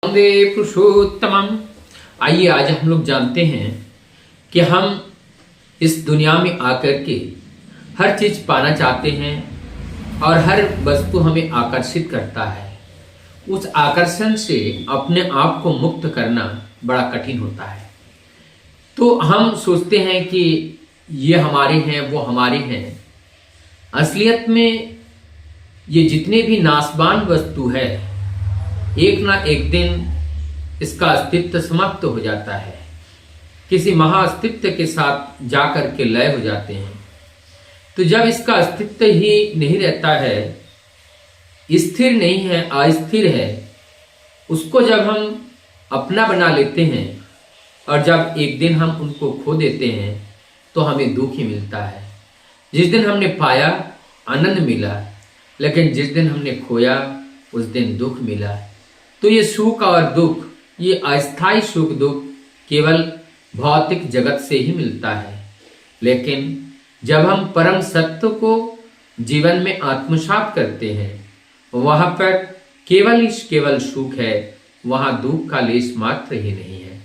वंदे पुरुषोत्तमम। आइए आज हम लोग जानते हैं कि हम इस दुनिया में आकर के हर चीज पाना चाहते हैं और हर वस्तु हमें आकर्षित करता है। उस आकर्षण से अपने आप को मुक्त करना बड़ा कठिन होता है। तो हम सोचते हैं कि ये हमारे हैं, वो हमारे हैं। असलियत में ये जितने भी नाशवान वस्तु है, एक ना एक दिन इसका अस्तित्व समाप्त हो जाता है, किसी महाअस्तित्व के साथ जाकर के लय हो जाते हैं। तो जब इसका अस्तित्व ही नहीं रहता है, स्थिर नहीं है, अस्थिर है, उसको जब हम अपना बना लेते हैं और जब एक दिन हम उनको खो देते हैं तो हमें दुख ही मिलता है। जिस दिन हमने पाया आनंद मिला, लेकिन जिस दिन हमने खोया उस दिन दुख मिला। तो ये सुख और दुख, ये अस्थायी सुख दुख केवल भौतिक जगत से ही मिलता है। लेकिन जब हम परम सत्य को जीवन में आत्मसात करते हैं, वहां पर केवल सुख है, वहां दुख का लेश मात्र ही नहीं है।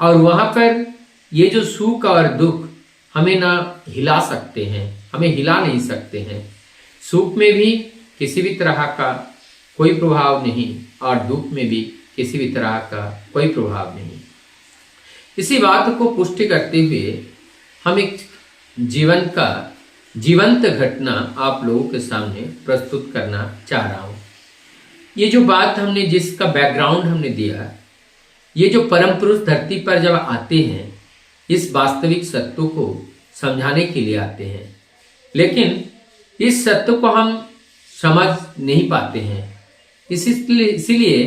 और वहां पर ये जो सुख और दुख हमें ना हिला सकते हैं, हमें हिला नहीं सकते हैं। सुख में भी किसी भी तरह का कोई प्रभाव नहीं और दुख में भी किसी भी तरह का कोई प्रभाव नहीं। इसी बात को पुष्टि करते हुए हम एक जीवन का जीवंत घटना आप लोगों के सामने प्रस्तुत करना चाह रहा हूं। ये जो बात हमने, जिसका बैकग्राउंड हमने दिया, ये जो परम पुरुष धरती पर जब आते हैं, इस वास्तविक सत्य को समझाने के लिए आते हैं। लेकिन इस सत्य को हम समझ नहीं पाते हैं। इसीलिए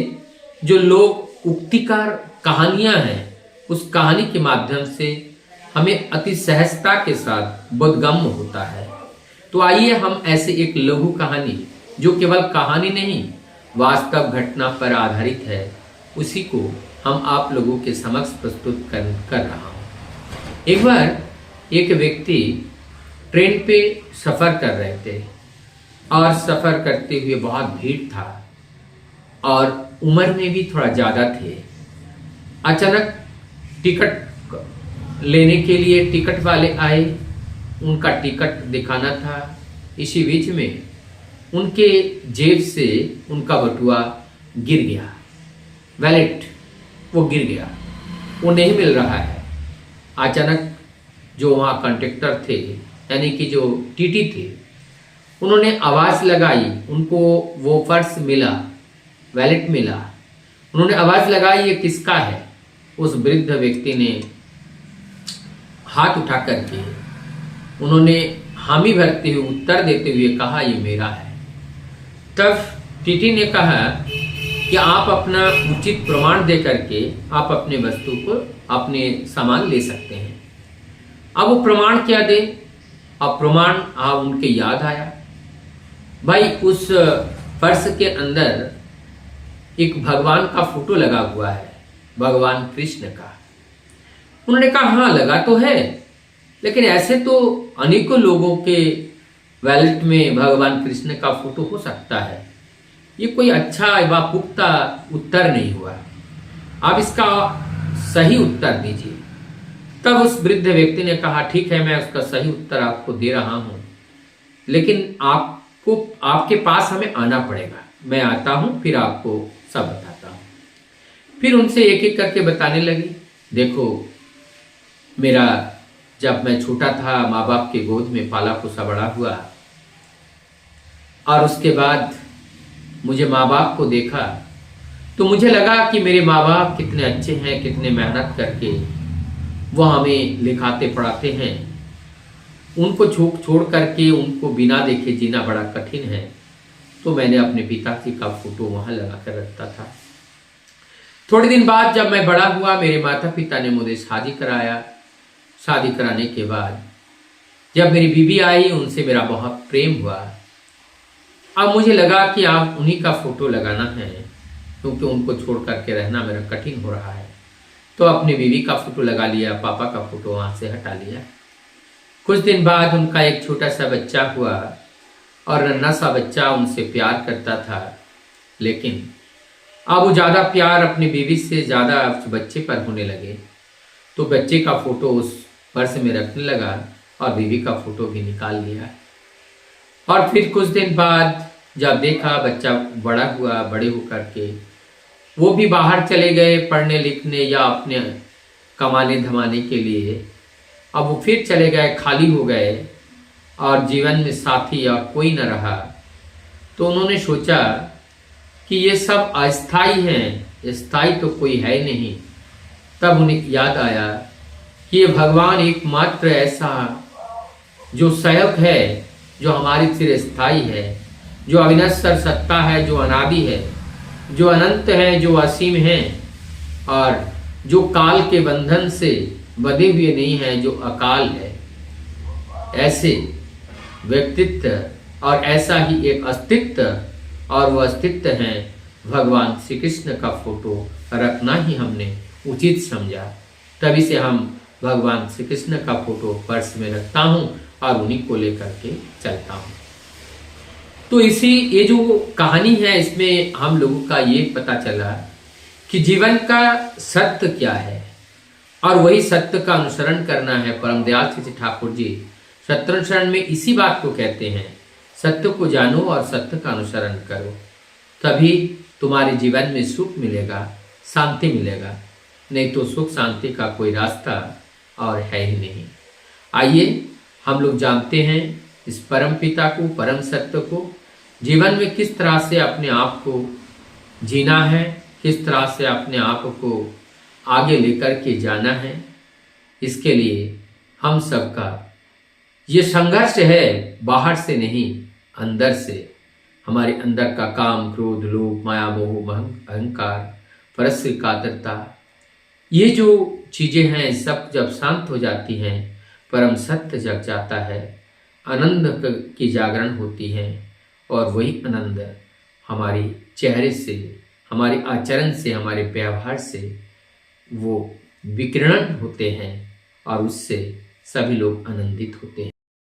जो लोग उक्तिकार कहानियां हैं, उस कहानी के माध्यम से हमें अति सहजता के साथ बोधगम्य होता है। तो आइए हम ऐसे एक लघु कहानी, जो केवल कहानी नहीं वास्तव घटना पर आधारित है, उसी को हम आप लोगों के समक्ष प्रस्तुत कर रहा हूं। एक बार एक व्यक्ति ट्रेन पे सफर कर रहे थे और सफर करते हुए बहुत भीड़ था और उम्र में भी थोड़ा ज्यादा थे। अचानक टिकट लेने के लिए टिकट वाले आए, उनका टिकट दिखाना था। इसी बीच में उनके जेब से उनका बटुआ गिर गया, वैलेट वो गिर गया, वो नहीं मिल रहा है। अचानक जो वहाँ कंडक्टर थे, यानी कि जो टीटी थे, उन्होंने आवाज लगाई, उनको वो पर्स मिला, वैलेट मिला। उन्होंने आवाज लगाई, ये किसका है? उस वृद्ध व्यक्ति ने हाथ उठा करके उन्होंने हामी भरते हुए, उत्तर देते हुए कहा, ये मेरा है। तब टीटी ने कहा कि आप अपना उचित प्रमाण दे करके आप अपने वस्तु को, अपने सामान ले सकते हैं। अब वो प्रमाण क्या दे? अब प्रमाण उनके याद आया, भाई उस पर्स के अंदर एक भगवान का फोटो लगा हुआ है, भगवान कृष्ण का। उन्होंने कहा हाँ लगा तो है, लेकिन ऐसे तो अनेकों लोगों के वैलेट में भगवान कृष्ण का फोटो हो सकता है। ये कोई अच्छा व पुख्ता उत्तर नहीं हुआ, आप इसका सही उत्तर दीजिए। तब उस वृद्ध व्यक्ति ने कहा ठीक है, मैं उसका सही उत्तर आपको दे रहा हूं, लेकिन आपको आपके पास हमें आना पड़ेगा। मैं आता हूं, फिर आपको सब बताता हूं। फिर उनसे एक एक करके बताने लगी, देखो मेरा जब मैं छोटा था, माँ बाप के गोद में पाला पोसा बड़ा हुआ, और उसके बाद मुझे माँ बाप को देखा तो मुझे लगा कि मेरे माँ बाप कितने अच्छे हैं, कितने मेहनत करके वो हमें लिखाते पढ़ाते हैं। उनको छोड़ करके, उनको बिना देखे जीना बड़ा कठिन है। तो मैंने अपने पिताजी का फोटो वहां लगा कर रखता था। थोड़े दिन बाद जब मैं बड़ा हुआ, मेरे माता पिता ने मुझे शादी कराया। शादी कराने के बाद जब मेरी बीवी आई, उनसे मेरा बहुत प्रेम हुआ। अब मुझे लगा कि आप उन्हीं का फोटो लगाना है, क्योंकि उनको छोड़ करके रहना मेरा कठिन हो रहा है। तो अपनी बीवी का फोटो लगा लिया, पापा का फोटो वहां से हटा लिया। कुछ दिन बाद उनका एक छोटा सा बच्चा हुआ और नन्हा सा बच्चा उनसे प्यार करता था। लेकिन अब वो ज़्यादा प्यार अपनी बीवी से ज़्यादा बच्चे पर होने लगे, तो बच्चे का फोटो उस पर्स में रखने लगा और बीवी का फोटो भी निकाल लिया। और फिर कुछ दिन बाद जब देखा बच्चा बड़ा हुआ, बड़े होकर के वो भी बाहर चले गए पढ़ने लिखने या अपने कमाने धमाने के लिए। अब वो फिर चले गए, खाली हो गए और जीवन में साथी या कोई न रहा। तो उन्होंने सोचा कि ये सब अस्थाई हैं, स्थायी तो कोई है नहीं। तब उन्हें याद आया कि ये भगवान एकमात्र ऐसा जो सहायक है, जो हमारी चिरस्थायी है, जो अविनश्वर सत्ता है, जो अनादि है, जो अनंत है, जो असीम है और जो काल के बंधन से बंधे हुए नहीं है, जो अकाल है। ऐसे व्यक्तित्व और ऐसा ही एक अस्तित्व और वह अस्तित्व है भगवान श्री कृष्ण का फोटो रखना ही हमने उचित समझा। तभी से हम भगवान श्री कृष्ण का फोटो पर्स में रखता हूँ और उन्हीं को लेकर के चलता हूँ। तो ये जो कहानी है इसमें हम लोगों का ये पता चला कि जीवन का सत्य क्या है और वही सत्य का अनुसरण करना है। परम दयाल श्री ठाकुर जी सत्यानुसरण में इसी बात को कहते हैं, सत्य को जानो और सत्य का अनुसरण करो, तभी तुम्हारे जीवन में सुख मिलेगा, शांति मिलेगा। नहीं तो सुख शांति का कोई रास्ता और है ही नहीं। आइए हम लोग जानते हैं इस परम पिता को, परम सत्य को, जीवन में किस तरह से अपने आप को जीना है, किस तरह से अपने आप को आगे लेकर के जाना है। इसके लिए हम सबका ये संघर्ष है, बाहर से नहीं अंदर से। हमारे अंदर का काम, क्रोध, लोभ, माया, मोह, अहंकार, परस्य कातरता, ये जो चीजें हैं सब जब शांत हो जाती हैं, परम सत्य जग जाता है, आनंद की जागरण होती है और वही आनंद हमारे चेहरे से, हमारे आचरण से, हमारे व्यवहार से वो विकिरण होते हैं और उससे सभी लोग आनंदित होते हैं।